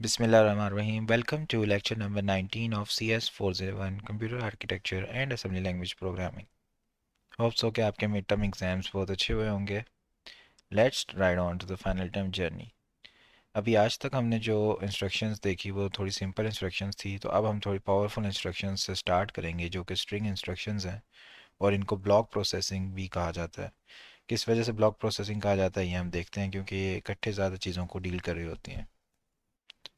Bismillahirrahmanirrahim. Welcome to lecture number 19 of CS 401 Computer Architecture and Assembly Language Programming. Hope so कि आपके mid term exams बहुत अच्छे हुए होंगे. Let's ride on to the final term journey. अभी आज तक हमने जो इंस्ट्रक्शंस देखी वो थोड़ी सिंपल इंस्ट्रक्शंस थी, तो अब हम थोड़ी पावरफुल इंस्ट्रक्शंस से स्टार्ट करेंगे जो कि स्ट्रिंग इंस्ट्रक्शंस हैं और इनको ब्लॉक प्रोसेसिंग भी कहा जाता है. किस वजह से ब्लॉक प्रोसेसिंग कहा जाता है ये हम देखते हैं, क्योंकि ये इकट्ठे ज़्यादा चीज़ों को डील कर रही होती हैं.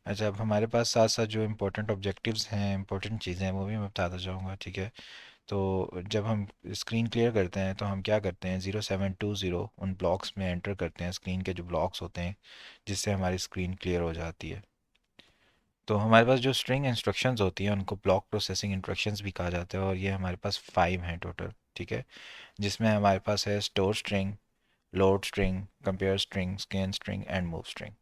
अच्छा, अब हमारे पास साथ साथ जो इम्पोर्टेंट ऑब्जेक्टिव्स हैं, इम्पोर्टेंट चीज़ें हैं, वो भी मैं बताता जाऊँगा. ठीक है. तो जब हम स्क्रीन क्लियर करते हैं तो हम क्या करते हैं, 0720 उन ब्लॉक्स में एंटर करते हैं, स्क्रीन के जो ब्लॉक्स होते हैं, जिससे हमारी स्क्रीन क्लियर हो जाती है. तो हमारे पास जो स्ट्रिंग इंस्ट्रक्शंस होती हैं उनको ब्लॉक प्रोसेसिंग इंस्ट्रक्शंस भी कहा जाता है, और ये हमारे पास 5 हैं टोटल. ठीक है. जिसमें हमारे पास है store string, load string, compare string, scan string and move string.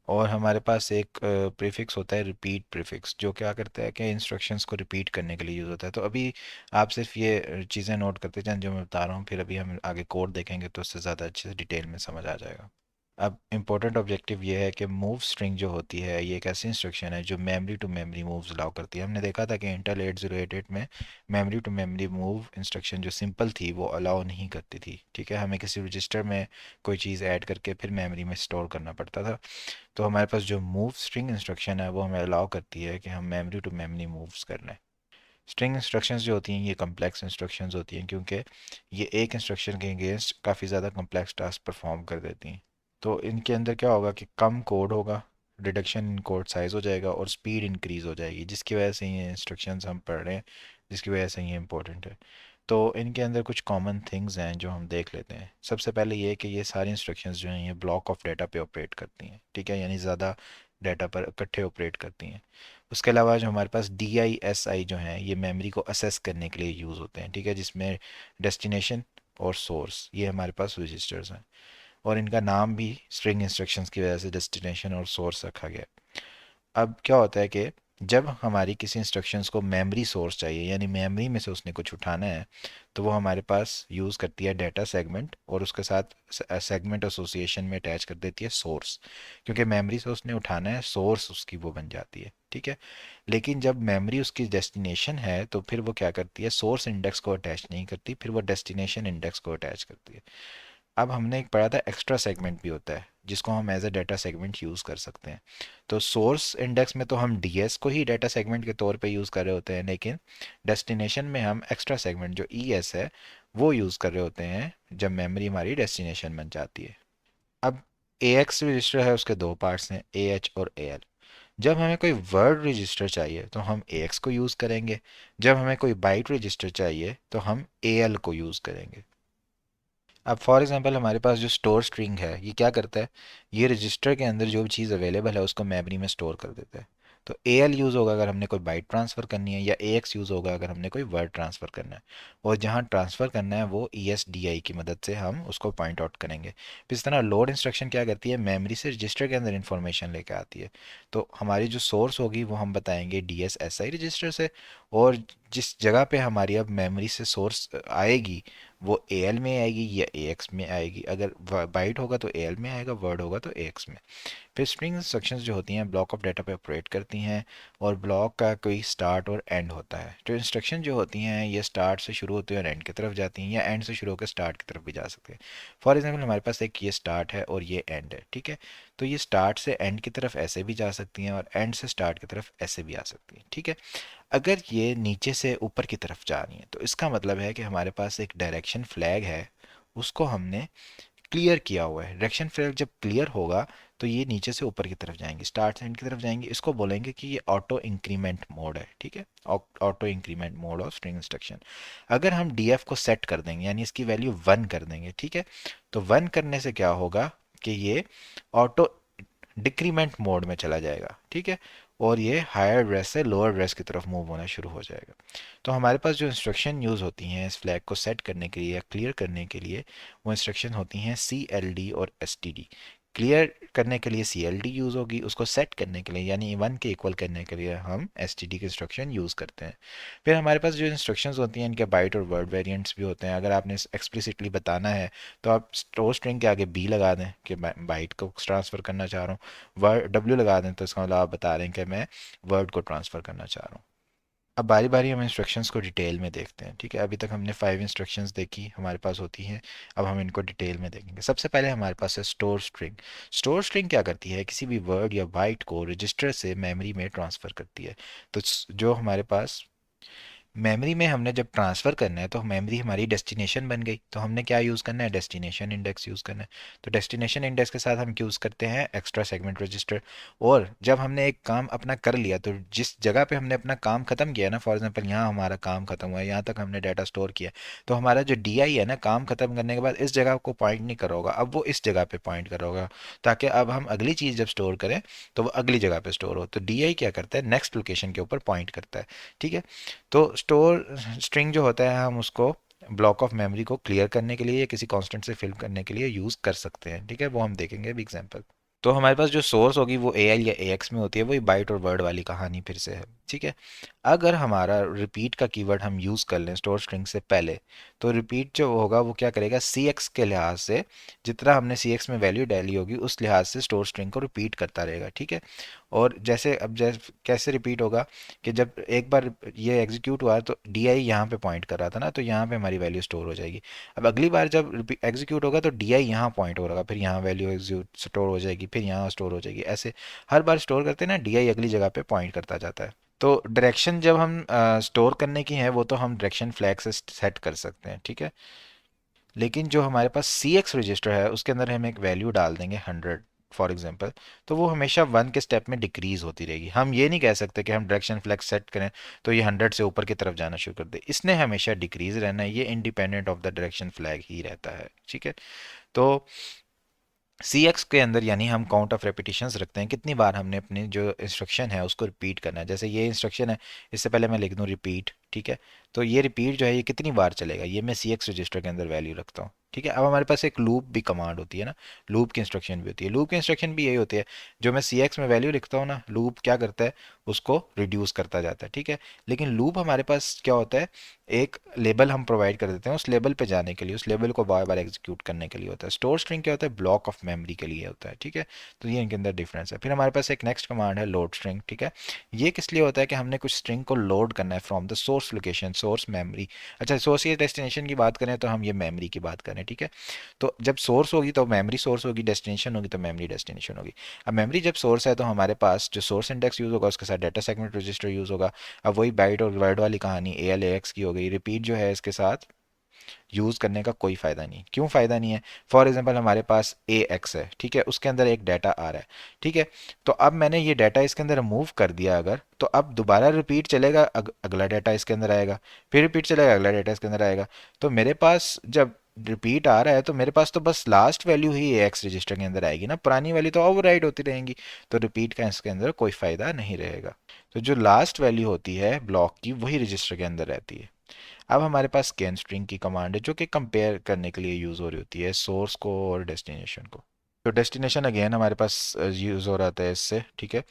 और हमारे पास एक प्रीफिक्स होता है, रिपीट प्रीफिक्स, जो क्या करता है कि इंस्ट्रक्शंस को रिपीट करने के लिए यूज़ होता है. तो अभी आप सिर्फ ये चीज़ें नोट करते जाएं जो मैं बता रहा हूँ, फिर अभी हम आगे कोड देखेंगे तो उससे ज़्यादा अच्छे से डिटेल में समझ आ जाएगा. अब इम्पोर्टेंट ऑब्जेक्टिव ये है कि मूव स्ट्रिंग जो होती है ये एक ऐसी इंस्ट्रक्शन है जो memory to memory moves allow करती है. हमने देखा था कि इंटेल 8088 में memory to memory move instruction जो सिंपल थी वो अलाउ नहीं करती थी. ठीक है. हमें किसी रजिस्टर में कोई चीज़ ऐड करके फिर मेमोरी में स्टोर करना पड़ता था. तो हमारे पास जो मूव स्ट्रिंग इंस्ट्रक्शन है वो हमें अलाउ करती है कि हम मेमोरी टू मेमोरी मूव्स कर लें. स्ट्रिंग इंस्ट्रक्शंस जो होती हैं ये कम्प्लेक्स इंस्ट्रक्शंस होती हैं, क्योंकि ये एक इंस्ट्रक्शन के अगेंस्ट काफ़ी ज़्यादा कम्प्लेक्स टास्क परफॉर्म कर देती हैं. तो इनके अंदर क्या होगा कि कम कोड होगा, रिडक्शन इन कोड साइज़ हो जाएगा और स्पीड इंक्रीज़ हो जाएगी, जिसकी वजह से ये इंस्ट्रक्शंस हम पढ़ रहे हैं, जिसकी वजह से ये इंपॉर्टेंट है. तो इनके अंदर कुछ कॉमन थिंग्स हैं जो हम देख लेते हैं. सबसे पहले ये कि ये सारी इंस्ट्रक्शंस जो हैं ये ब्लॉक ऑफ डाटा पे ऑपरेट करती हैं. ठीक है. यानी ज़्यादा डाटा पर इकट्ठे ऑपरेट करती हैं. उसके अलावा जो हमारे पास DISI जो हैं ये मेमोरी को असेस करने के लिए यूज़ होते हैं. ठीक है. जिसमें डेस्टिनेशन और सोर्स ये हमारे पास रजिस्टर्स हैं, और इनका नाम भी स्ट्रिंग इंस्ट्रक्शंस की वजह से डेस्टिनेशन और सोर्स रखा गया. अब क्या होता है कि जब हमारी किसी इंस्ट्रक्शंस को मेमोरी सोर्स चाहिए, यानी मेमोरी में से उसने कुछ उठाना है, तो वो हमारे पास यूज़ करती है डाटा सेगमेंट, और उसके साथ सेगमेंट एसोसिएशन में अटैच कर देती है सोर्स. क्योंकि मेमोरी से उसने उठाना है, सोर्स उसकी वो बन जाती है. ठीक है. लेकिन जब मेमोरी उसकी डेस्टिनेशन है तो फिर वो क्या करती है, सोर्स इंडेक्स को अटैच नहीं करती, फिर वो डेस्टिनेशन इंडेक्स को अटैच करती है. अब हमने एक पढ़ा था एक्स्ट्रा सेगमेंट भी होता है, जिसको हम as a data segment use कर सकते हैं. तो सोर्स इंडेक्स में तो हम डीएस को ही डाटा सेगमेंट के तौर पे यूज़ कर रहे होते हैं, लेकिन डेस्टिनेशन में हम एक्स्ट्रा सेगमेंट जो ईएस है वो यूज़ कर रहे होते हैं जब मेमोरी हमारी डेस्टिनेशन बन जाती है. अब ए एक्स रजिस्टर है, उसके दो पार्ट्स हैं, ए एच और ए एल. जब हमें कोई वर्ड रजिस्टर चाहिए तो हम ए एक्स को यूज़ करेंगे. जब हमें कोई बाइट रजिस्टर चाहिए तो हम ए एल को यूज़ करेंगे. अब फॉर एग्जांपल हमारे पास जो स्टोर स्ट्रिंग है ये क्या करता है, ये रजिस्टर के अंदर जो भी चीज़ अवेलेबल है उसको मेमोरी में स्टोर कर देता है. तो ए एल यूज़ होगा अगर हमने कोई बाइट ट्रांसफ़र करनी है, या ए एक्स यूज़ होगा अगर हमने कोई वर्ड ट्रांसफ़र करना है. और जहाँ ट्रांसफ़र करना है वो ई एस डी आई की मदद से हम उसको पॉइंट आउट करेंगे. फिर इस तरह लोड इंस्ट्रक्शन क्या करती है, मेमोरी से रजिस्टर के अंदर इंफॉर्मेशन लेके आती है. तो हमारी जो सोर्स होगी वो हम बताएंगे D S S I register से, और जिस जगह पे हमारी अब मेमोरी से सोर्स आएगी वो ए एल में आएगी या ए एक्स में आएगी. अगर बाइट होगा तो ए एल में आएगा, वर्ड होगा तो ए एक्स में. फिर स्ट्रिंग इंस्ट्रक्शंस जो होती हैं ब्लॉक ऑफ डाटा पे ऑपरेट करती हैं, और ब्लॉक का कोई स्टार्ट और एंड होता है. तो इंस्ट्रक्शन जो होती हैं ये स्टार्ट से शुरू होती हैं और एंड की तरफ जाती हैं, या एंड से शुरू होकर स्टार्ट की तरफ भी जा सकते हैं. फॉर एग्जांपल हमारे पास एक ये स्टार्ट है और ये एंड है. ठीक है. तो ये स्टार्ट से एंड की तरफ ऐसे भी जा सकती हैं और एंड से स्टार्ट की तरफ ऐसे भी आ सकती हैं. ठीक है. अगर ये नीचे से ऊपर की तरफ जा रही है तो इसका मतलब है कि हमारे पास एक डायरेक्शन फ्लैग है, उसको हमने क्लियर किया हुआ है. डायरेक्शन फ्लैग जब क्लियर होगा तो ये नीचे से ऊपर की तरफ जाएंगे, स्टार्ट से एंड की तरफ जाएंगे. इसको बोलेंगे कि ये ऑटो इंक्रीमेंट मोड है. ठीक है. Auto increment mode of string instruction. अगर हम डीएफ को सेट कर देंगे, यानी इसकी वैल्यू 1 कर देंगे. ठीक है. तो 1 करने से क्या होगा कि ये ऑटो डिक्रीमेंट मोड में चला जाएगा. ठीक है. और ये हायर एड्रेस से लोअर एड्रेस की तरफ मूव होना शुरू हो जाएगा. तो हमारे पास जो इंस्ट्रक्शन यूज़ होती हैं इस फ्लैग को सेट करने के लिए या क्लियर करने के लिए, वो इंस्ट्रक्शन होती हैं CLD और STD. क्लियर करने के लिए CLD यूज़ होगी, उसको सेट करने के लिए यानी 1 के इक्वल करने के लिए हम STD की इंस्ट्रक्शन यूज़ करते हैं। फिर हमारे पास जो इंस्ट्रक्शंस होती हैं इनके बाइट और वर्ड वेरिएंट्स भी होते हैं। अगर आपने एक्सप्लिसिटली बताना है तो आप स्टोर स्ट्रिंग के आगे B लगा दें कि मैं बाइट को ट्रांसफ़र करना चाह रहा हूँ, वर्ड W लगा दें तो इसका मतलब आप बता रहे हैं कि मैं वर्ड को ट्रांसफ़र करना चाह रहा हूँ। अब बारी बारी हम इंस्ट्रक्शंस को डिटेल में देखते हैं। ठीक है, अभी तक हमने 5 इंस्ट्रक्शंस देखी हमारे पास होती हैं। अब हम इनको डिटेल में देखेंगे। सबसे पहले हमारे पास है स्टोर स्ट्रिंग। स्टोर स्ट्रिंग क्या करती है, किसी भी वर्ड या बाइट को रजिस्टर से मेमोरी में ट्रांसफ़र करती है। तो जो हमारे पास मेमोरी में हमने जब ट्रांसफ़र करना है तो मेमोरी हमारी डेस्टिनेशन बन गई, तो हमने क्या यूज़ करना है, डेस्टिनेशन इंडेक्स यूज़ करना है। तो डेस्टिनेशन इंडेक्स के साथ हम यूज़ करते हैं एक्स्ट्रा सेगमेंट रजिस्टर। और जब हमने एक काम अपना कर लिया तो जिस जगह पे हमने अपना काम ख़त्म किया ना, फॉर एग्जांपल यहाँ हमारा काम ख़त्म हुआ है, यहाँ तक हमने डाटा स्टोर किया, तो हमारा जो DI है ना, काम ख़त्म करने के बाद इस जगह को पॉइंट नहीं कर रहा होगा, अब वो इस जगह पे पॉइंट कर रहा होगा, ताकि अब हम अगली चीज़ जब स्टोर करें तो वो अगली जगह पे स्टोर हो। तो DI क्या करता है, नेक्स्ट लोकेशन के ऊपर पॉइंट करता है। ठीक है, तो स्टोर स्ट्रिंग जो होता है हम उसको ब्लॉक ऑफ मेमोरी को क्लियर करने के लिए या किसी कांस्टेंट से फिल करने के लिए यूज़ कर सकते हैं। ठीक है, वो हम देखेंगे अभी एग्जांपल। तो हमारे पास जो सोर्स होगी वो AL या AX में होती है, वही बाइट और वर्ड वाली कहानी फिर से है। ठीक है, अगर हमारा रिपीट का कीवर्ड हम यूज़ कर लें स्टोर स्ट्रिंग से पहले, तो रिपीट जो होगा वो क्या करेगा, CX के लिहाज से जितना हमने CX में वैल्यू डाली होगी उस लिहाज से स्टोर स्ट्रिंग को रिपीट करता रहेगा। ठीक है, और जैसे अब जैसे कैसे रिपीट होगा कि जब एक बार ये एग्जीक्यूट हुआ तो DI यहाँ पे पॉइंट कर रहा था ना, तो यहाँ पे हमारी वैल्यू स्टोर हो जाएगी। अब अगली बार जब एग्जीक्यूट होगा तो DI यहाँ पॉइंट हो रहा, फिर यहाँ वैल्यू एग्जीक्यूट स्टोर हो जाएगी, फिर यहाँ स्टोर हो जाएगी। ऐसे हर बार स्टोर करते हैं ना, DI अगली जगह पे पॉइंट करता जाता है। तो डायरेक्शन जब हम स्टोर करने की है वो तो हम डायरेक्शन फ्लैग से सेट कर सकते हैं। ठीक है, लेकिन जो हमारे पास CX रजिस्टर है उसके अंदर हम एक वैल्यू डाल देंगे 100 फॉर एग्जांपल, तो वो हमेशा 1 के स्टेप में डिक्रीज होती रहेगी। हम ये नहीं कह सकते कि हम डायरेक्शन फ्लैग सेट करें तो ये 100 से ऊपर की तरफ जाना शुरू कर दे, इसने हमेशा डिक्रीज रहना है, ये independent of the direction flag ही रहता है। ठीक है, तो CX के अंदर यानी हम काउंट ऑफ रेपिटेशंस रखते हैं, कितनी बार हमने अपनी जो इंस्ट्रक्शन है उसको रिपीट करना है। जैसे ये इंस्ट्रक्शन है, इससे पहले मैं लिख दूँ रिपीट। ठीक है, तो ये रिपीट जो है ये कितनी बार चलेगा, ये मैं CX रजिस्टर के अंदर वैल्यू रखता हूँ। ठीक है, अब हमारे पास एक लूप भी कमांड होती है ना, लूप की इंस्ट्रक्शन भी होती है। लूप की इंस्ट्रक्शन भी यही होती है, जो मैं CX में वैल्यू लिखता हूँ ना, लूप क्या करता है, उसको रिड्यूस करता जाता है। ठीक है, लेकिन लूप हमारे पास क्या होता है, एक लेबल हम प्रोवाइड कर देते हैं, उस लेबल पे जाने के लिए, उस लेबल को बार बार एग्जीक्यूट करने के लिए होता है। स्टोर स्ट्रिंग क्या होता है, ब्लॉक ऑफ मेमोरी के लिए होता है। ठीक है, तो ये इनके अंदर डिफरेंस है। फिर हमारे पास एक नेक्स्ट कमांड है लोड स्ट्रिंग। ठीक है, ये किस लिए होता है कि हमने कुछ स्ट्रिंग को लोड करना है from the source location, source memory. अच्छा, सोर्स या डेस्टिनेशन की बात करें तो हम ये मेमोरी की बात करें। ठीक है, तो जब सोर्स होगी तो मेमोरी सोर्स होगी, डेस्टिनेशन होगी तो मेमोरी डेस्टिनेशन होगी। अब मेमोरी जब सोर्स है तो हमारे पास जो सोर्स इंडेक्स यूज़ होगा उसके साथ डाटा सेगमेंट रजिस्टर यूज़ होगा। अब वही बाइट और वर्ड वाली कहानी AL AX की हो गई। रिपीट जो है इसके साथ यूज़ करने का कोई फ़ायदा नहीं। क्यों फ़ायदा नहीं है, फॉर एग्जांपल हमारे पास AX है। ठीक है, उसके अंदर एक डाटा आ रहा है। ठीक है, तो अब मैंने ये डाटा इसके अंदर मूव कर दिया अगर, तो अब दोबारा रिपीट चलेगा, अगला डाटा इसके अंदर आएगा, फिर रिपीट चलेगा, अगला डाटा इसके अंदर आएगा। तो मेरे पास जब रिपीट आ रहा है तो मेरे पास तो बस लास्ट वैल्यू ही AX रजिस्टर के अंदर आएगी ना, पुरानी वाली तो ओवरराइड होती रहेंगी। तो रिपीट का इसके अंदर कोई फ़ायदा नहीं रहेगा। तो जो लास्ट वैल्यू होती है ब्लॉक की वही रजिस्टर के अंदर रहती है। अब हमारे पास स्कैन स्ट्रिंग की कमांड है जो कि कंपेयर करने के लिए यूज़ हो रही होती है सोर्स को और डेस्टिनेशन को। तो डेस्टिनेशन अगेन हमारे पास यूज़ हो रहा है इससे। ठीक है,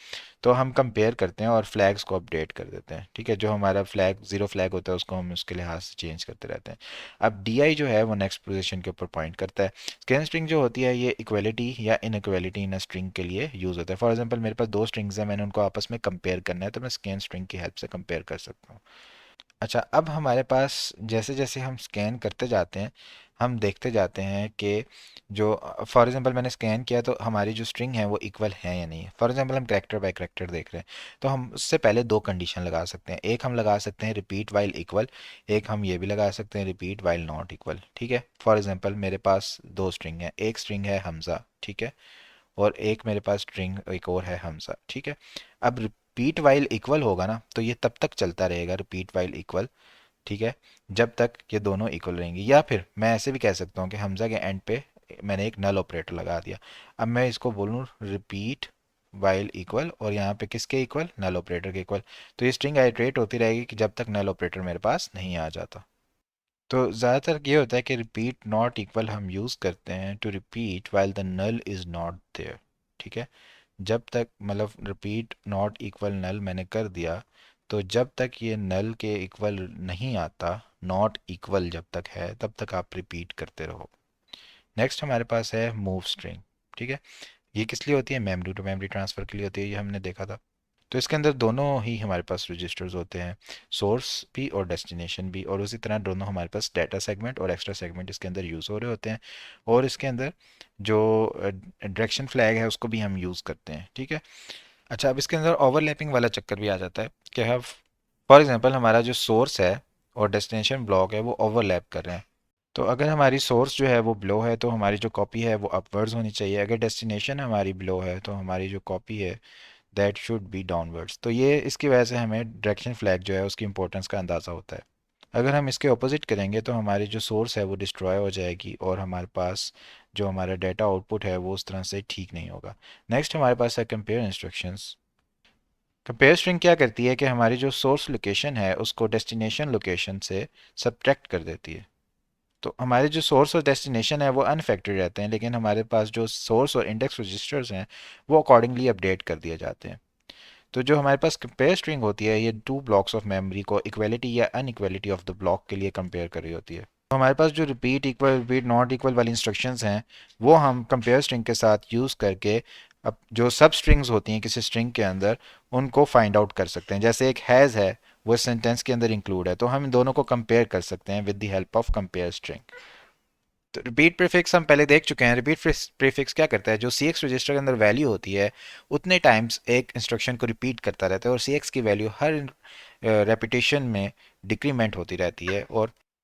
तो हम कंपेयर करते हैं और फ्लैग्स को अपडेट कर देते हैं। ठीक है, जो हमारा फ्लैग जीरो फ्लैग होता है उसको हम उसके लिहाज से चेंज करते रहते हैं। अब DI जो है वो नेक्स्ट पोजीशन के ऊपर पॉइंट करता है। स्कैन स्ट्रिंग जो होती है ये इक्वलिटी या इनइक्वलिटी इन स्ट्रिंग के लिए यूज़ होता है। फॉर एग्जांपल मेरे पास दो स्ट्रिंग्स हैं, मैंने उनको आपस में कंपेयर करना है तो मैं स्कैन स्ट्रिंग की हेल्प से कंपेयर कर सकता हूँ। अच्छा, अब हमारे पास जैसे जैसे हम स्कैन करते जाते हैं हम देखते जाते हैं कि जो फॉर एग्जांपल मैंने स्कैन किया तो हमारी जो स्ट्रिंग है वो इक्वल है या नहीं है। फॉर एग्जांपल हम कैरेक्टर बाय कैरेक्टर देख रहे हैं, तो हम उससे पहले दो कंडीशन लगा सकते हैं। एक हम लगा सकते हैं रिपीट वाइल इक्वल, एक हम ये भी लगा सकते हैं रिपीट वाइल नॉट इक्वल। ठीक है, फॉर एग्जांपल मेरे पास दो स्ट्रिंग है, एक स्ट्रिंग है हमजा। ठीक है, और एक मेरे पास स्ट्रिंग एक और है हमजा। ठीक है, अब रिपीट वाइल इक्वल होगा ना तो ये तब तक चलता रहेगा रिपीट वाइल इक्वल। ठीक है, जब तक ये दोनों इक्वल रहेंगे। या फिर मैं ऐसे भी कह सकता हूँ कि हमजा के एंड पे मैंने एक नल ऑपरेटर लगा दिया। अब मैं इसको बोलूँ रिपीट वाइल इक्वल और यहाँ पे किसके इक्वल, नल ऑपरेटर के इक्वल। तो ये स्ट्रिंग आइट्रेट होती रहेगी कि जब तक नल ऑपरेटर मेरे पास नहीं आ जाता। तो ज़्यादातर ये होता है कि रिपीट नॉट इक्वल हम यूज़ करते हैं to repeat while the null is not there. ठीक है, जब तक मतलब रिपीट नॉट इक्वल नल मैंने कर दिया, तो जब तक ये नल के इक्वल नहीं आता, नॉट इक्वल जब तक है तब तक आप रिपीट करते रहो। नेक्स्ट हमारे पास है मूव स्ट्रिंग। ठीक है, ये किस लिए होती है? मेमोरी टू मेमोरी ट्रांसफ़र के लिए होती है, ये हमने देखा था। तो इसके अंदर दोनों ही हमारे पास रजिस्टर्स होते हैं, सोर्स भी और डेस्टिनेशन भी, और उसी तरह दोनों हमारे पास डाटा सेगमेंट और एक्स्ट्रा सेगमेंट इसके अंदर यूज़ हो रहे होते हैं। और इसके अंदर जो डायरेक्शन फ्लैग है उसको भी हम यूज़ करते हैं। ठीक है, अच्छा, अब इसके अंदर ओवरलैपिंग वाला चक्कर भी आ जाता है कि हम फॉर एग्जांपल हमारा जो सोर्स है और डेस्टिनेशन ब्लॉक है वो ओवरलैप कर रहे हैं। तो अगर हमारी सोर्स जो है वो बिलो है तो हमारी जो कॉपी है वो अपवर्ड्स होनी चाहिए। अगर डेस्टिनेशन हमारी बिलो है तो हमारी जो कॉपी है दैट शुड बी डाउनवर्ड्स। तो ये इसकी वजह से हमें डायरेक्शन फ्लैग जो है उसकी इंपॉर्टेंस का अंदाज़ा होता है। अगर हम इसके ऑपोजिट करेंगे तो हमारी जो सोर्स है वो डिस्ट्रॉय हो जाएगी और हमारे पास जो हमारा डाटा आउटपुट है वो उस तरह से ठीक नहीं होगा। नेक्स्ट हमारे पास है कंपेयर इंस्ट्रक्शंस। कंपेयर स्ट्रिंग क्या करती है कि हमारी जो सोर्स लोकेशन है उसको डेस्टिनेशन लोकेशन से सब्ट्रैक्ट कर देती है। तो हमारे जो सोर्स और डेस्टिनेशन है वो अनफेक्टेड रहते हैं, लेकिन हमारे पास जो सोर्स और इंडेक्स रजिस्टर्स हैं वो अकॉर्डिंगली अपडेट कर दिए जाते हैं। तो जो हमारे पास कंपेयर स्ट्रिंग होती है ये टू ब्लॉक्स ऑफ मेमोरी को इक्वलिटी या अनइक्वलिटी ऑफ द ब्लॉक के लिए कंपेयर कर रही होती है। तो हमारे पास जो repeat equal repeat not equal वाली इंस्ट्रक्शंस हैं वो हम कंपेयर स्ट्रिंग के साथ यूज़ करके अब जो सब स्ट्रिंग्स होती हैं किसी स्ट्रिंग के अंदर उनको फाइंड आउट कर सकते हैं। जैसे एक हैज़ है वो सेंटेंस के अंदर इंक्लूड है, तो हम इन दोनों को कंपेयर कर सकते हैं with the help of compare string. तो रिपीट प्रीफिक्स हम पहले देख चुके हैं। रिपीट प्रीफिक्स क्या करता है? जो सी एक्स रजिस्टर के अंदर वैल्यू होती है उतने टाइम्स एक इंस्ट्रक्शन को रिपीट करता रहता है और सी एक्स की वैल्यू हर रेपिटेशन में डिक्रीमेंट होती रहती है।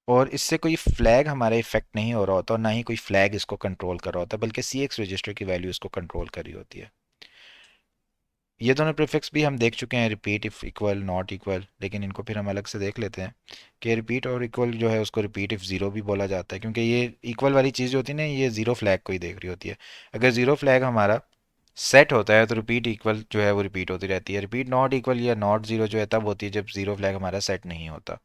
और इससे कोई फ्लैग हमारा इफेक्ट नहीं हो रहा होता और ना ही कोई फ्लैग इसको कंट्रोल कर रहा होता, बल्कि सी एक्स रजिस्टर की वैल्यू इसको कंट्रोल कर रही होती है। ये दोनों प्रीफिक्स भी हम देख चुके हैं, repeat if equal not equal, लेकिन इनको फिर हम अलग से देख लेते हैं कि रिपीट और इक्वल जो है उसको रिपीट इफ ज़ीरो भी बोला जाता है, क्योंकि ये इक्वल वाली चीज़ जो होती है ना ये ज़ीरो फ्लैग को ही देख रही होती है। अगर ज़ीरो फ्लैग हमारा सेट होता है तो रिपीट इक्वल जो है वो रिपीट होती रहती है। रिपीट नॉट इक्वल या नॉट ज़ीरो जो है तब होती है जब ज़ीरो फ्लैग हमारा सेट नहीं होता।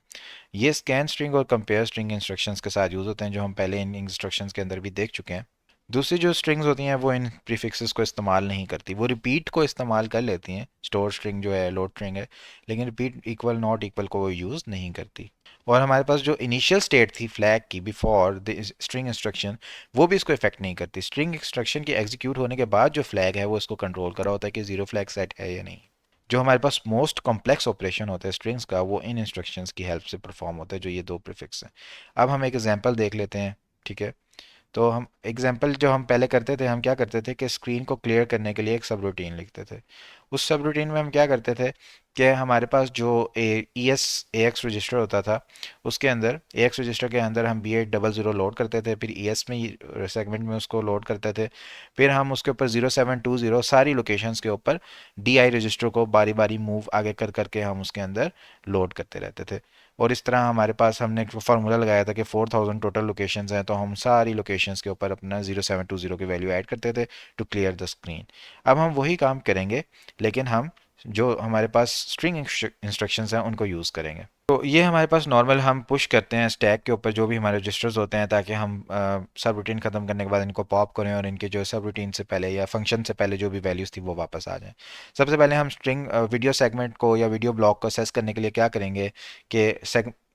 ये स्कैन स्ट्रिंग और कंपेयर स्ट्रिंग इंस्ट्रक्शंस के साथ यूज़ होते हैं, जो हम पहले इन इंस्ट्रक्शंस के अंदर भी देख चुके हैं। दूसरी जो स्ट्रिंग्स होती हैं वो इन प्रीफिक्सेस को इस्तेमाल नहीं करती, वो रिपीट को इस्तेमाल कर लेती हैं। स्टोर स्ट्रिंग जो है लोड स्ट्रिंग है, लेकिन रिपीट इक्वल नॉट इक्वल को वो यूज़ नहीं करती। और हमारे पास जो इनिशियल स्टेट थी फ्लैग की बिफोर द स्ट्रिंग इंस्ट्रक्शन वो भी इसको इफेक्ट नहीं करती। स्ट्रिंग इंस्ट्रक्शन के एग्जीक्यूट होने के बाद जो फ्लैग है वो इसको कंट्रोल कर रहा होता है कि जीरो फ्लैग सेट है या नहीं। जो हमारे पास मोस्ट कॉम्प्लेक्स ऑपरेशन होता है स्ट्रिंग्स का वो इन इंस्ट्रक्शंस की हेल्प से परफॉर्म होता है, जो ये दो प्रीफिक्स हैं। अब हम एक एग्जांपल देख लेते हैं। ठीक है, तो हम एग्जांपल जो हम पहले करते थे, हम क्या करते थे कि स्क्रीन को क्लियर करने के लिए एक सब रूटीन लिखते थे। उस सब रूटीन में हम क्या करते थे कि हमारे पास जो E S A X register होता था उसके अंदर ए एक्स रजिस्टर के अंदर हम B eight double zero load करते थे, फिर ई एस में सेगमेंट में उसको लोड करते थे, फिर हम उसके ऊपर 0720 सारी लोकेशंस के ऊपर डी आई रजिस्टर को बारी बारी मूव आगे कर करके हम उसके अंदर लोड करते रहते थे। और इस तरह हमारे पास हमने एक फार्मूला लगाया था कि 4000 टोटल लोकेशंस हैं, तो हम सारी लोकेशंस के ऊपर अपना 0720 की वैल्यू ऐड करते थे टू क्लियर द स्क्रीन। अब हम वही काम करेंगे, लेकिन हम जो हमारे पास स्ट्रिंग इंस्ट्रक्शंस हैं उनको यूज़ करेंगे। तो ये हमारे पास नॉर्मल हम पुश करते हैं स्टैक के ऊपर जो भी हमारे रजिस्टर्स होते हैं, ताकि हम सब रूटीन ख़त्म करने के बाद इनको पॉप करें और इनके जो सब रूटीन से पहले या फंक्शन से पहले जो भी वैल्यूज़ थी वो वापस आ जाएं। सबसे पहले हम स्ट्रिंग वीडियो सेगमेंट को या वीडियो ब्लॉक को असेस करने के लिए क्या करेंगे कि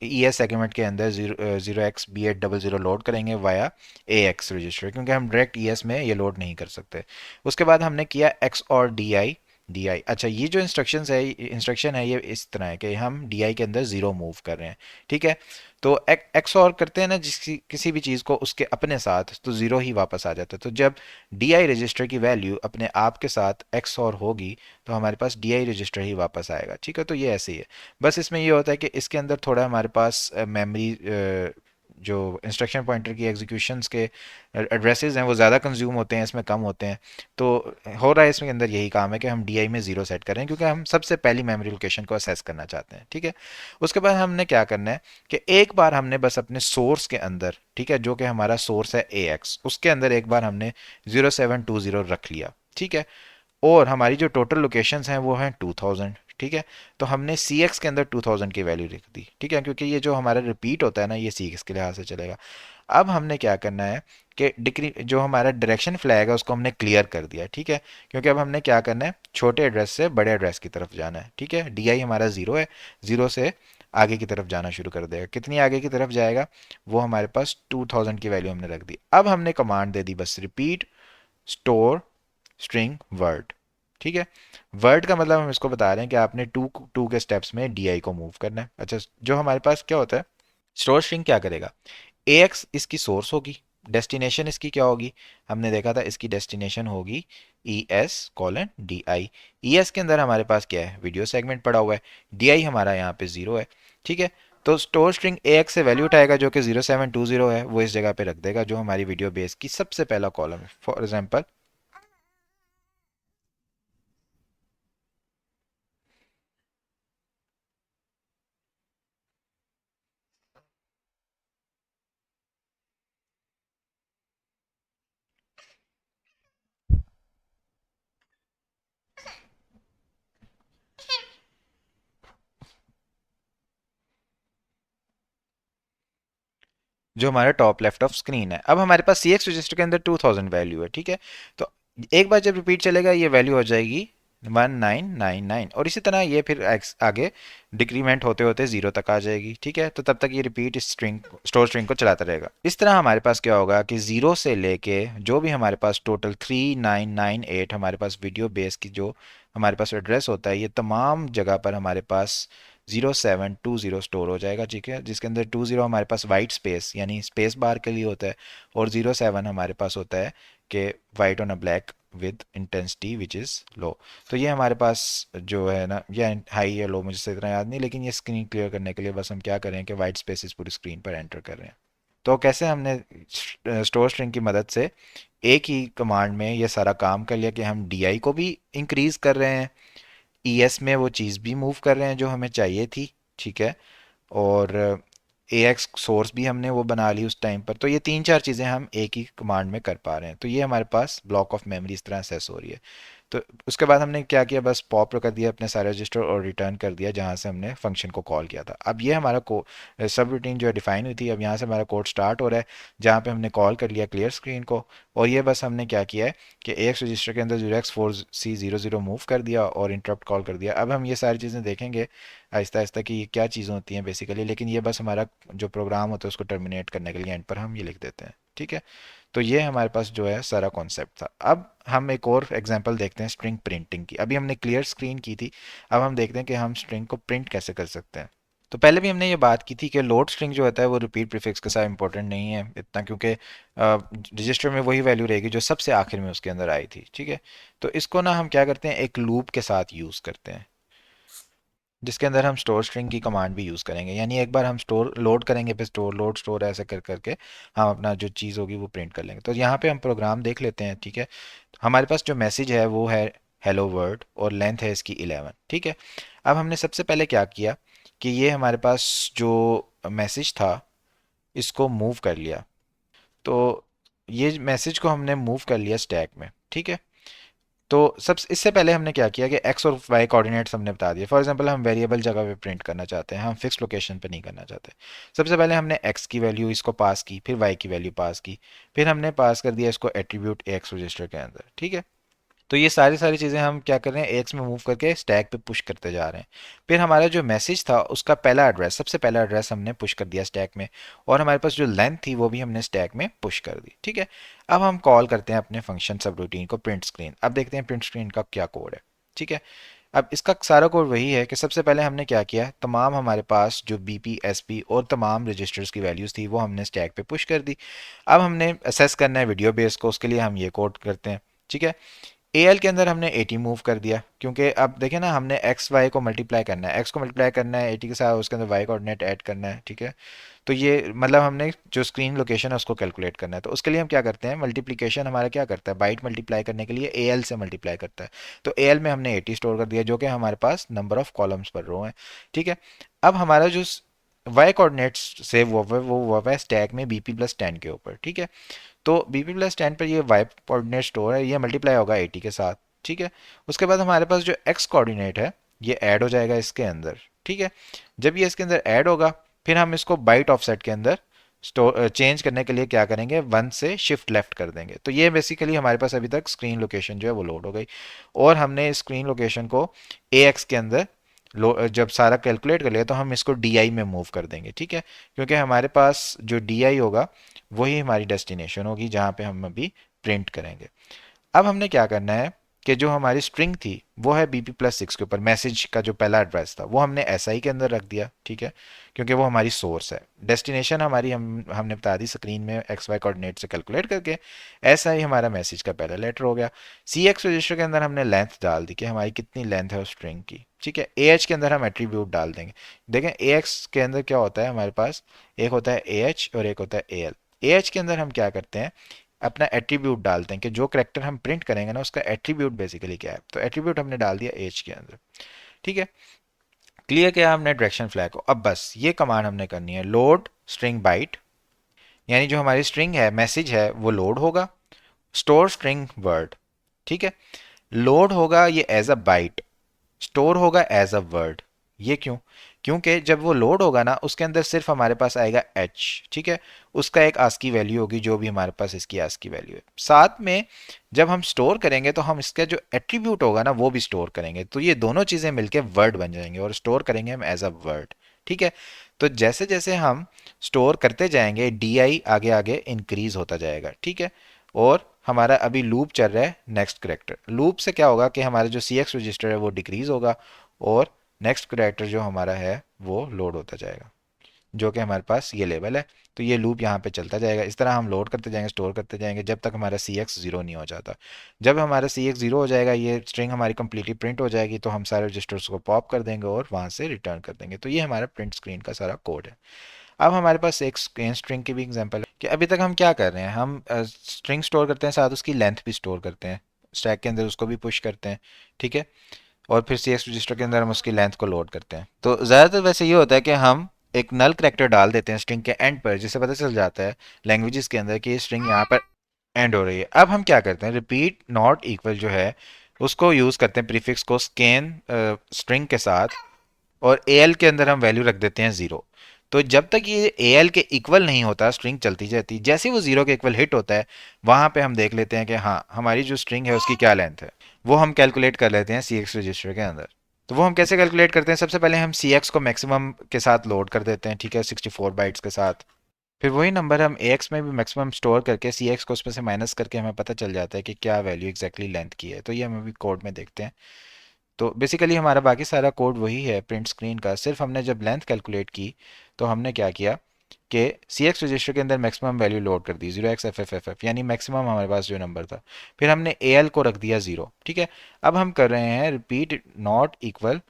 ई एस सेगमेंट के अंदर zero X B eight double zero load करेंगे वाया ए एक्स रजिस्टर, क्योंकि हम डायरेक्ट ई एस में ये लोड नहीं कर सकते। उसके बाद हमने किया एक्स और डी आई। अच्छा, ये जो इंस्ट्रक्शन है ये इस तरह है कि हम डी आई के अंदर ज़ीरो मूव कर रहे हैं। ठीक है, तो एक्स और करते हैं ना किसी भी चीज़ को उसके अपने साथ, तो ज़ीरो ही वापस आ जाता है। तो जब डी आई रजिस्टर की वैल्यू अपने आप के साथ एक्स और होगी तो हमारे पास डी आई रजिस्टर ही वापस आएगा। ठीक है, तो ये ऐसे ही है। बस इसमें ये होता है कि इसके अंदर थोड़ा हमारे पास मेमोरी जो इंस्ट्रक्शन पॉइंटर की एग्जीक्यूशंस के एड्रेसेस हैं वो ज़्यादा कंज्यूम होते हैं, इसमें कम होते हैं। तो हो रहा है इसमें अंदर यही काम है कि हम डी आई में ज़ीरो सेट करें, क्योंकि हम सबसे पहली मेमोरी लोकेशन को असेस करना चाहते हैं। ठीक है, उसके बाद हमने क्या करना है कि एक बार हमने बस अपने सोर्स के अंदर, ठीक है, जो कि हमारा सोर्स है ए एक्स, उसके अंदर एक बार हमने 0720 रख लिया। ठीक है, और हमारी जो टोटल लोकेशंस हैं वो हैं 2000। ठीक है। तो हमने सी एक्स के अंदर 2000 की वैल्यू लिख दी, ठीक है, क्योंकि ये जो हमारा रिपीट होता है ना ये सी एक्स के लिहाज से चलेगा। अब हमने क्या करना है कि डिक्री जो हमारा डायरेक्शन फ्लैग है उसको हमने क्लियर कर दिया, ठीक है, क्योंकि अब हमने क्या करना है, छोटे एड्रेस से बड़े एड्रेस की तरफ जाना है, ठीक है। डी आई हमारा ज़ीरो है, ज़ीरो से आगे की तरफ जाना शुरू कर देगा। कितनी आगे की तरफ जाएगा, वो हमारे पास 2000 की वैल्यू हमने रख दी। अब हमने कमांड दे दी बस, रिपीट स्टोर स्ट्रिंग वर्ड, ठीक है। वर्ड का मतलब हम इसको बता रहे हैं कि आपने टू टू के स्टेप्स में डी आई को मूव करना है। अच्छा, जो हमारे पास क्या होता है, स्टोर स्ट्रिंग क्या करेगा, ए एक्स इसकी सोर्स होगी, डेस्टिनेशन इसकी क्या होगी, हमने देखा था इसकी डेस्टिनेशन होगी E S colon D I. E S के अंदर हमारे पास क्या है, वीडियो सेगमेंट पड़ा हुआ है, डी आई हमारा यहाँ पे ज़ीरो है, ठीक है। तो स्टोर स्ट्रिंग ए एक्स से वैल्यू उठाएगा जो कि 0720 है, वो इस जगह पे रख देगा जो हमारी वीडियो बेस की सबसे पहला कॉलम है। फॉर एग्जाम्पल जो हमारा टॉप लेफ्ट ऑफ स्क्रीन है, अब हमारे पास सी एक्स रजिस्टर के अंदर 2000 वैल्यू है, ठीक है। तो एक बार जब रिपीट चलेगा ये वैल्यू हो जाएगी 1999, और इसी तरह ये फिर आगे डिक्रीमेंट होते होते जीरो तक आ जाएगी, ठीक है। तो तब तक ये रिपीट स्ट्रिंग स्टोर स्ट्रिंग को चलाता रहेगा। इस तरह हमारे पास क्या होगा कि जीरो से लेके जो भी हमारे पास टोटल 3998 हमारे पास वीडियो बेस की जो हमारे पास एड्रेस होता है, ये तमाम जगह पर हमारे पास 0720 स्टोर हो जाएगा, ठीक है, जिसके अंदर 20 हमारे पास वाइट स्पेस यानी स्पेस बार के लिए होता है, और 07 हमारे पास होता है कि white on a black with intensity which is low. तो ये हमारे पास जो है ना, ये हाई या लो मुझे सही तरह याद नहीं, लेकिन ये स्क्रीन क्लियर करने के लिए बस हम क्या करें कि वाइट स्पेसिस पूरी स्क्रीन पर एंटर कर रहे हैं। तो कैसे हमने स्टोर स्ट्रिंग की मदद से एक ही कमांड में ये सारा काम कर लिया कि हम डी आई को भी इंक्रीज़ कर रहे हैं, ई एस में वो चीज़ भी मूव कर रहे हैं जो हमें चाहिए थी, ठीक है, और ए एक्स सोर्स भी हमने वो बना ली उस टाइम पर। तो ये तीन चार चीज़ें हम एक ही कमांड में कर पा रहे हैं। तो ये हमारे पास ब्लॉक ऑफ मेमोरी इस तरह सेस हो रही है। तो उसके बाद हमने क्या किया, बस पॉप कर दिया अपने सारे रजिस्टर और रिटर्न कर दिया जहाँ से हमने फंक्शन को कॉल किया था। अब ये हमारा सब रूटीन जो है डिफाइन हुई थी, अब यहाँ से हमारा कोड स्टार्ट हो रहा है जहाँ पे हमने कॉल कर लिया क्लियर स्क्रीन को, और ये बस हमने क्या किया है कि एक्स रजिस्टर के अंदर 0x4C00 मूव कर दिया और इंटरप्ट कॉल कर दिया। अब हम ये सारी चीज़ें देखेंगे आहिस्ता आहिस्ता कि ये क्या चीज़ें होती हैं बेसिकली, लेकिन ये बस हमारा जो प्रोग्राम होता है उसको टर्मिनेट करने के लिए एंड पर हम ये लिख देते हैं, ठीक है। तो ये हमारे पास जो है सारा कॉन्सेप्ट था। अब हम एक और एग्जांपल देखते हैं स्ट्रिंग प्रिंटिंग की। अभी हमने क्लियर स्क्रीन की थी, अब हम देखते हैं कि हम स्ट्रिंग को प्रिंट कैसे कर सकते हैं। तो पहले भी हमने ये बात की थी कि लोड स्ट्रिंग जो होता है वो रिपीट प्रीफिक्स के साथ इंपॉर्टेंट नहीं है इतना, क्योंकि रजिस्टर में वही वैल्यू रहेगी जो सबसे आखिर में उसके अंदर आई थी, ठीक है। तो इसको ना हम क्या करते हैं, एक लूप के साथ यूज़ करते हैं जिसके अंदर हम स्टोर स्ट्रिंग की कमांड भी यूज़ करेंगे, यानी एक बार हम स्टोर लोड करेंगे फिर स्टोर लोड स्टोर ऐसे कर करके हम अपना जो चीज़ होगी वो प्रिंट कर लेंगे। तो यहाँ पे हम प्रोग्राम देख लेते हैं, ठीक है। हमारे पास जो मैसेज है वो है हेलो वर्ल्ड और लेंथ है इसकी 11, ठीक है। अब हमने सबसे पहले क्या किया कि ये हमारे पास जो मैसेज था इसको मूव कर लिया। तो ये मैसेज को हमने मूव कर लिया स्टैक में, ठीक है। तो सब इससे पहले हमने क्या किया कि एक्स और वाई कोऑर्डिनेट्स हमने बता दिए। फॉर एग्जांपल हम वेरिएबल जगह पे प्रिंट करना चाहते हैं, हम फिक्स लोकेशन पे नहीं करना चाहते। सबसे पहले हमने एक्स की वैल्यू इसको पास की, फिर वाई की वैल्यू पास की, फिर हमने पास कर दिया इसको एट्रीब्यूट एक्स रजिस्टर के अंदर, ठीक है। तो ये सारी सारी चीज़ें हम क्या कर रहे हैं, एक्स में मूव करके स्टैक पे पुश करते जा रहे हैं। फिर हमारा जो मैसेज था उसका पहला एड्रेस, सबसे पहला एड्रेस हमने पुश कर दिया स्टैक में, और हमारे पास जो लेंथ थी वो भी हमने स्टैक में पुश कर दी, ठीक है। अब हम कॉल करते हैं अपने फंक्शन सब रूटीन को प्रिंट स्क्रीन। अब देखते हैं प्रिंट स्क्रीन का क्या कोड है, ठीक है। अब इसका सारा कोड वही है कि सबसे पहले हमने क्या किया, तमाम हमारे पास जो बी पी एस पी और तमाम रजिस्टर्स की वैल्यूज़ थी वो हमने स्टैक पे पुश कर दी। अब हमने असेस करना है वीडियो बेस को, उसके लिए हम ये कोड करते हैं, ठीक है। ए एल के अंदर हमने 80 मूव कर दिया, क्योंकि अब देखें ना, हमने एक्स वाई को मल्टीप्लाई करना है, एक्स को मल्टीप्लाई करना है 80 के साथ, उसके अंदर वाई कोऑर्डिनेट ऐड करना है, ठीक है। तो ये मतलब हमने जो स्क्रीन लोकेशन है उसको कैलकुलेट करना है। तो उसके लिए हम क्या करते हैं, मल्टीप्लिकेशन हमारा क्या करता है, बाइट मल्टीप्लाई करने के लिए ए एल से मल्टीप्लाई करता है। तो ए एल में हमने 80 स्टोर कर दिया जो कि हमारे पास नंबर ऑफ कॉलम्स पर रो है, ठीक है। अब हमारा जो वाई कोऑर्डिनेट्स सेव वो हुआ है स्टैक में BP+10 के ऊपर, ठीक है। तो BP+10 पर ये वाई कोऑर्डिनेट स्टोर है, ये मल्टीप्लाई होगा 80 के साथ, ठीक है। उसके बाद हमारे पास जो एक्स कोऑर्डिनेट है ये ऐड हो जाएगा इसके अंदर, ठीक है। जब ये इसके अंदर ऐड होगा, फिर हम इसको बाइट ऑफसेट के अंदर स्टोर चेंज करने के लिए क्या करेंगे, 1 से शिफ्ट लेफ्ट कर देंगे। तो ये बेसिकली हमारे पास अभी तक स्क्रीन लोकेशन जो है वो लोड हो गई, और हमने स्क्रीन लोकेशन को ए एक्स के अंदर जब सारा कैलकुलेट कर लिया तो हम इसको डी आई में मूव कर देंगे, ठीक है। क्योंकि हमारे पास जो डी आई होगा वही हमारी डेस्टिनेशन होगी जहाँ पे हम अभी प्रिंट करेंगे। अब हमने क्या करना है कि जो हमारी स्ट्रिंग थी वो है BP+6 के ऊपर, मैसेज का जो पहला एड्रेस था वो हमने SI के अंदर रख दिया, ठीक है, क्योंकि वो हमारी सोर्स है। डेस्टिनेशन हमारी हमने बता दी स्क्रीन में XY कोऑर्डिनेट से कैलकुलेट करके। SI हमारा मैसेज का पहला लेटर हो गया। CX रजिस्टर के अंदर हमने लेंथ डाल दी कि हमारी कितनी लेंथ है उस स्ट्रिंग की, ठीक है। AH के अंदर हम एट्रीब्यूट डाल देंगे। देखें AX के अंदर क्या होता है, हमारे पास एक होता है AH और एक होता है AL। AH के अंदर हम क्या करते हैं, अपना एट्रीब्यूट डालते हैं कि जो करेक्टर हम प्रिंट करेंगे ना उसका एट्रीब्यूट बेसिकली क्या है। तो एट्रीब्यूट हमने डाल दिया एज के अंदर, ठीक है। क्लियर किया हमने डायरेक्शन फ्लैग को। अब बस ये कमांड हमने करनी है, लोड स्ट्रिंग बाइट, यानी जो हमारी स्ट्रिंग है मैसेज है वो लोड होगा। स्टोर स्ट्रिंग वर्ड, ठीक है। लोड होगा ये एज अ बाइट, स्टोर होगा एज अ वर्ड। ये क्यों, क्योंकि जब वो लोड होगा ना उसके अंदर सिर्फ हमारे पास आएगा एच, ठीक है। उसका एक आस्की वैल्यू होगी जो भी हमारे पास इसकी आस्की वैल्यू है। साथ में जब हम स्टोर करेंगे तो हम इसका जो एट्रीब्यूट होगा ना वो भी स्टोर करेंगे, तो ये दोनों चीज़ें मिलके वर्ड बन जाएंगे और स्टोर करेंगे हम एज अ वर्ड, ठीक है। तो जैसे जैसे हम स्टोर करते जाएंगे डी आई आगे आगे इंक्रीज होता जाएगा, ठीक है। और हमारा अभी लूप चल रहा है नेक्स्ट करेक्टर। लूप से क्या होगा कि हमारा जो सी एक्स रजिस्टर है वो डिक्रीज होगा और नेक्स्ट करेक्टर जो हमारा है वो लोड होता जाएगा, जो कि हमारे पास ये लेवल है। तो ये लूप यहाँ पे चलता जाएगा, इस तरह हम लोड करते जाएंगे स्टोर करते जाएंगे जब तक हमारा सी एक्स जीरो नहीं हो जाता। जब हमारा सी एक्स जीरो हो जाएगा, ये स्ट्रिंग हमारी कंप्लीटली प्रिंट हो जाएगी, तो हम सारे रजिस्टर्स को पॉप कर देंगे और वहाँ से रिटर्न कर देंगे। तो ये हमारा प्रिंट स्क्रीन का सारा कोड है। अब हमारे पास एक स्ट्रिंग की भी एग्जांपल है कि अभी तक हम क्या कर रहे हैं, हम स्ट्रिंग स्टोर करते हैं साथ उसकी लेंथ भी स्टोर करते हैं, स्टैक के अंदर उसको भी पुश करते हैं, ठीक है। और फिर सी एक्स रजिस्टर के अंदर हम उसकी लेंथ को लोड करते हैं। तो ज़्यादातर वैसे ये होता है कि हम एक नल करेक्टर डाल देते हैं स्ट्रिंग के एंड पर, जिससे पता चल जाता है लैंग्वेजेस के अंदर कि ये स्ट्रिंग यहाँ पर एंड हो रही है। अब हम क्या करते हैं, रिपीट नॉट इक्वल जो है उसको यूज़ करते हैं प्रीफिक्स को स्कैन स्ट्रिंग के साथ, और ए एल के अंदर हम वैल्यू रख देते हैं ज़ीरो। तो जब तक ये ए एल के इक्वल नहीं होता स्ट्रिंग चलती जाती, जैसे ही वो ज़ीरो के इक्वल हिट होता है वहाँ पे हम देख लेते हैं कि हाँ हमारी जो स्ट्रिंग है उसकी क्या लेंथ है। वो हम कैलकुलेट कर लेते हैं सी एक्स रजिस्टर के अंदर। तो वो हम कैसे कैलकुलेट करते हैं, सबसे पहले हम सी एक्स को मैक्सिमम के साथ लोड कर देते हैं, ठीक है, 64 बाइट्स के साथ। फिर वही नंबर हम ए एक्स में भी मैक्सिमम स्टोर करके सी एक्स को उसमें से माइनस करके हमें पता चल जाता है कि क्या वैल्यू एग्जैक्टली लेंथ की है। तो ये हम अभी कोड में देखते हैं। तो बेसिकली हमारा बाकी सारा कोड वही है प्रिंट स्क्रीन का, सिर्फ हमने जब लेंथ कैलकुलेट की तो हमने क्या किया कि सी एक्स रजिस्टर के अंदर मैक्सिमम वैल्यू लोड कर दी 0xFFFF, यानी मैक्सिमम हमारे पास जो नंबर था। फिर हमने ए एल को रख दिया 0, ठीक है। अब हम कर रहे हैं repeat not equal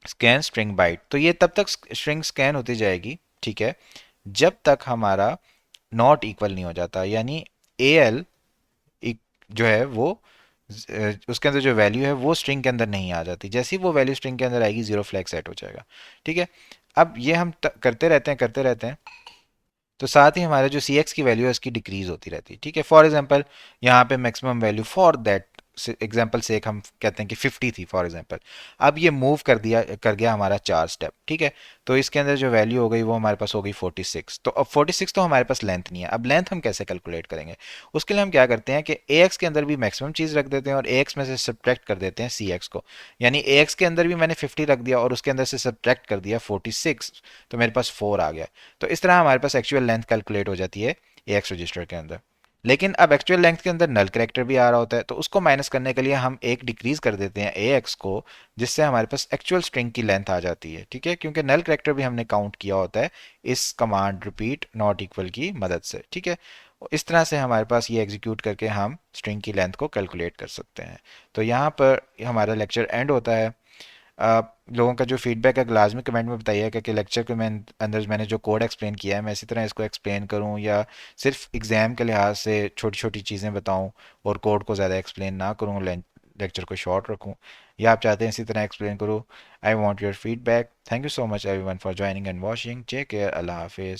scan string byte. तो ये तब तक स्ट्रिंग स्कैन होती जाएगी, ठीक है, जब तक हमारा नॉट इक्वल नहीं हो जाता, यानी ए एल जो है वो उसके अंदर जो वैल्यू है वो स्ट्रिंग के अंदर नहीं आ जाती। जैसे ही वो वैल्यू स्ट्रिंग के अंदर आएगी जीरो फ्लैग सेट हो जाएगा, ठीक है। अब ये हम करते रहते हैं करते रहते हैं, तो साथ ही हमारा जो सी एक्स की वैल्यू है उसकी डिक्रीज होती रहती है, ठीक है। फॉर एग्जाम्पल यहाँ पे maximum value for that example से एक हम कहते हैं कि 50 थी फॉर एग्जाम्पल। अब ये मूव कर गया हमारा 4 स्टेप, ठीक है। तो इसके अंदर जो वैल्यू हो गई वो हमारे पास हो गई 46। तो अब 46 तो हमारे पास लेंथ नहीं है, अब लेंथ हम कैसे कैलकुलेट करेंगे। उसके लिए हम क्या करते हैं कि ए एक्स के अंदर भी मैक्सिमम चीज़ रख देते हैं और ए एक्स में से सब्ट्रैक्ट कर देते हैं सी एक्स को। यानी ए एक्स के अंदर भी मैंने 50 रख दिया और उसके अंदर से सब्ट्रैक्ट कर दिया 46, तो मेरे पास 4 आ गया। तो इस तरह हमारे पास एक्चुअल लेंथ कैलकुलेट हो जाती है ए एक्स रजिस्टर के अंदर। लेकिन अब एक्चुअल लेंथ के अंदर नल करेक्टर भी आ रहा होता है, तो उसको माइनस करने के लिए हम एक डिक्रीज कर देते हैं ए एक्स को, जिससे हमारे पास एक्चुअल स्ट्रिंग की लेंथ आ जाती है, ठीक है। क्योंकि नल करेक्टर भी हमने काउंट किया होता है इस कमांड रिपीट नॉट इक्वल की मदद से, ठीक है। इस तरह से हमारे पास ये एग्जीक्यूट करके हम स्ट्रिंग की लेंथ को कैलकुलेट कर सकते हैं। तो यहाँ पर हमारा लेक्चर एंड होता है। आप लोगों का जो फीडबैक है लाजमी कमेंट में बताइएगा कि लेक्चर के अंदर मैंने जो कोड एक्सप्लेन किया है मैं इसी तरह इसको एक्सप्लेन करूं, या सिर्फ एग्ज़ाम के लिहाज से छोटी छोटी चीज़ें बताऊं और कोड को ज़्यादा एक्सप्लेन ना करूं, लेक्चर को शॉर्ट रखूं, या आप चाहते हैं इसी तरह एक्सप्लेन करूं। I want your feedback. Thank you so much everyone for joining and watching. Take care. Allah हाफिज़।